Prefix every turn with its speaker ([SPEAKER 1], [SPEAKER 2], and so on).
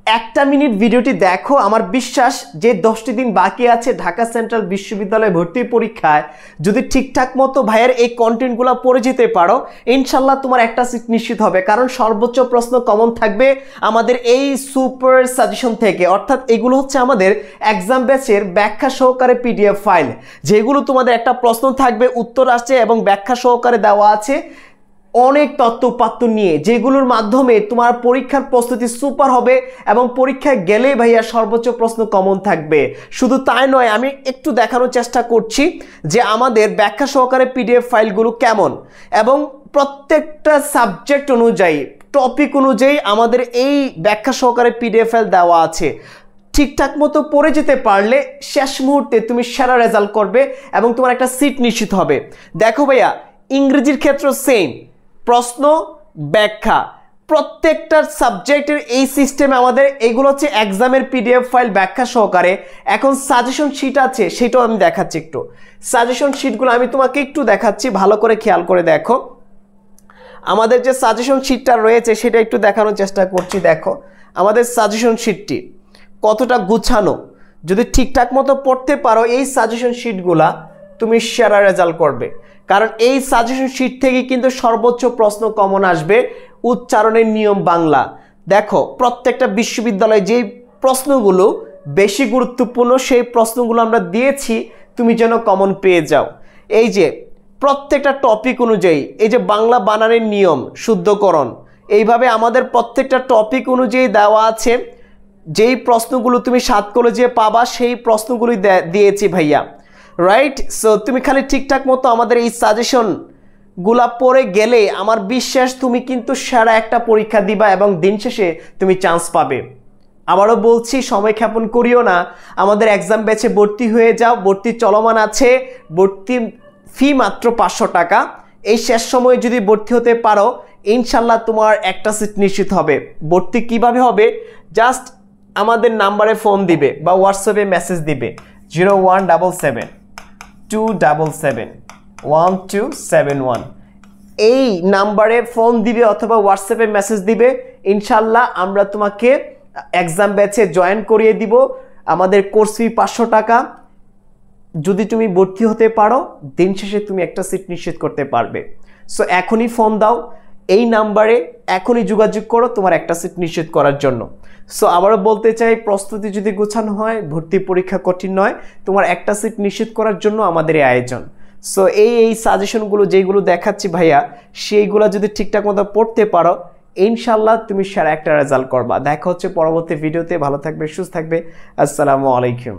[SPEAKER 1] একটা মিনিট ভিডিওটি দেখো। আমার বিশ্বাস যে 10টি দিন বাকি আছে ঢাকা সেন্ট্রাল বিশ্ববিদ্যালয়ে ভর্তি পরীক্ষায়, যদি ঠিকঠাক মতো ভাইয়ের এই কন্টেন্টগুলো পড়ে যেতে পারো, ইনশাল্লাহ তোমার একটা সিট নিশ্চিত হবে। কারণ সর্বোচ্চ প্রশ্ন কমন থাকবে আমাদের এই সুপার সাজেশন থেকে। অর্থাৎ এগুলো হচ্ছে আমাদের এক্সাম ব্যাচের ব্যাখ্যা সহকারে পিডিএফ ফাইল, যেগুলো তোমাদের একটা প্রশ্ন থাকবে, উত্তর আসছে এবং ব্যাখ্যা সহকারে দেওয়া আছে অনেক তথ্য উপাত্ত নিয়ে, যেগুলোর মাধ্যমে তোমার পরীক্ষার প্রস্তুতি সুপার হবে এবং পরীক্ষায় গেলে ভাইয়া সর্বোচ্চ প্রশ্ন কমন থাকবে। শুধু তাই নয়, আমি একটু দেখানোর চেষ্টা করছি যে আমাদের ব্যাখ্যা সহকারে পিডিএফ ফাইলগুলো কেমন, এবং প্রত্যেকটা সাবজেক্ট অনুযায়ী, টপিক অনুযায়ী আমাদের এই ব্যাখ্যা সহকারে পিডিএফ ফাইল দেওয়া আছে। ঠিকঠাক মতো পড়ে যেতে পারলে শেষ মুহূর্তে তুমি সেরা রেজাল্ট করবে এবং তোমার একটা সিট নিশ্চিত হবে। দেখো ভাইয়া, ইংরেজির ক্ষেত্রে সেম প্রশ্ন ব্যাখ্যা, প্রত্যেকটা সাবজেক্টের এই সিস্টেমে আমাদের এগুলো হচ্ছে এক্সামের পিডিএফ ফাইল ব্যাখ্যা সহকারে। এখন সাজেশন শিট আছে, সেটাও আমি দেখাচ্ছি একটু। সাজেশন শিটগুলো আমি তোমাকে একটু দেখাচ্ছি, ভালো করে খেয়াল করে দেখো। আমাদের যে সাজেশন শিটটা রয়েছে সেটা একটু দেখানোর চেষ্টা করছি। দেখো আমাদের সাজেশন শিটটি কতটা গুছানো। যদি ঠিকঠাক মতো পড়তে পারো এই সাজেশন শিটগুলা, তুমি সেরা রেজাল্ট করবে। কারণ এই সাজেশন শিট থেকে কিন্তু সর্বোচ্চ প্রশ্ন কমন আসবে। উচ্চারণের নিয়ম বাংলা, দেখো প্রত্যেকটা বিশ্ববিদ্যালয়ে যেই প্রশ্নগুলো বেশি গুরুত্বপূর্ণ সেই প্রশ্নগুলো আমরা দিয়েছি, তুমি যেন কমন পেয়ে যাও। এই যে প্রত্যেকটা টপিক অনুযায়ী, এই যে বাংলা বানানের নিয়ম, শুদ্ধকরণ, এইভাবে আমাদের প্রত্যেকটা টপিক অনুযায়ী দেওয়া আছে। যেই প্রশ্নগুলো তুমি 7 কলেজে পাবা সেই প্রশ্নগুলোই দিয়েছি ভাইয়া, রাইট? সো তুমি খালি ঠিকঠাক মতো আমাদের এই সাজেশনগুলা পড়ে গেলে আমার বিশ্বাস তুমি কিন্তু সেরা একটা পরীক্ষা দিবা এবং দিন শেষে তুমি চান্স পাবে। আবারও বলছি, সময় ক্ষেপণ করিও না, আমাদের এক্সাম ব্যাচে ভর্তি হয়ে যাও। ভর্তি চলমান আছে, ভর্তি ফি মাত্র 500 টাকা। এই শেষ সময়ে যদি ভর্তি হতে পারো, ইনশাল্লাহ তোমার একটা সিট নিশ্চিত হবে। ভর্তি কিভাবে হবে? জাস্ট আমাদের নাম্বারে ফোন দিবে বা হোয়াটসঅ্যাপে মেসেজ দিবে 0177271271। এই নাম্বারে ফোন দিবে অথবা হোয়াটসঅ্যাপে মেসেজ দিবে। ইনশাল্লাহ আমরা তোমাকে এক্সাম ব্যাচে জয়েন করিয়ে দিব। আমাদের কোর্স ফি 500 টাকা। যদি তুমি ভর্তি হতে পারো, দিন শেষে তুমি একটা সিট নিশ্চিত করতে পারবে। সো এখনই ফোন দাও, এই নাম্বারে এখনই যোগাযোগ করো তোমার একটা সিট নিশ্চিত করার জন্য। সো আবারও বলতে চাই, প্রস্তুতি যদি গোছানো হয়, ভর্তি পরীক্ষা কঠিন নয়, তোমার একটা সিট নিশ্চিত করার জন্য আমাদের এই আয়োজন। সো এই সাজেশনগুলো যেগুলো দেখাচ্ছি ভাইয়া, সেইগুলো যদি ঠিকঠাক মতো পড়তে পারো, ইনশাল্লাহ তুমি সেরা একটা রেজাল্ট করবা। দেখা হচ্ছে পরবর্তী ভিডিওতে। ভালো থাকবে, সুস্থ থাকবে। আসসালামু আলাইকুম।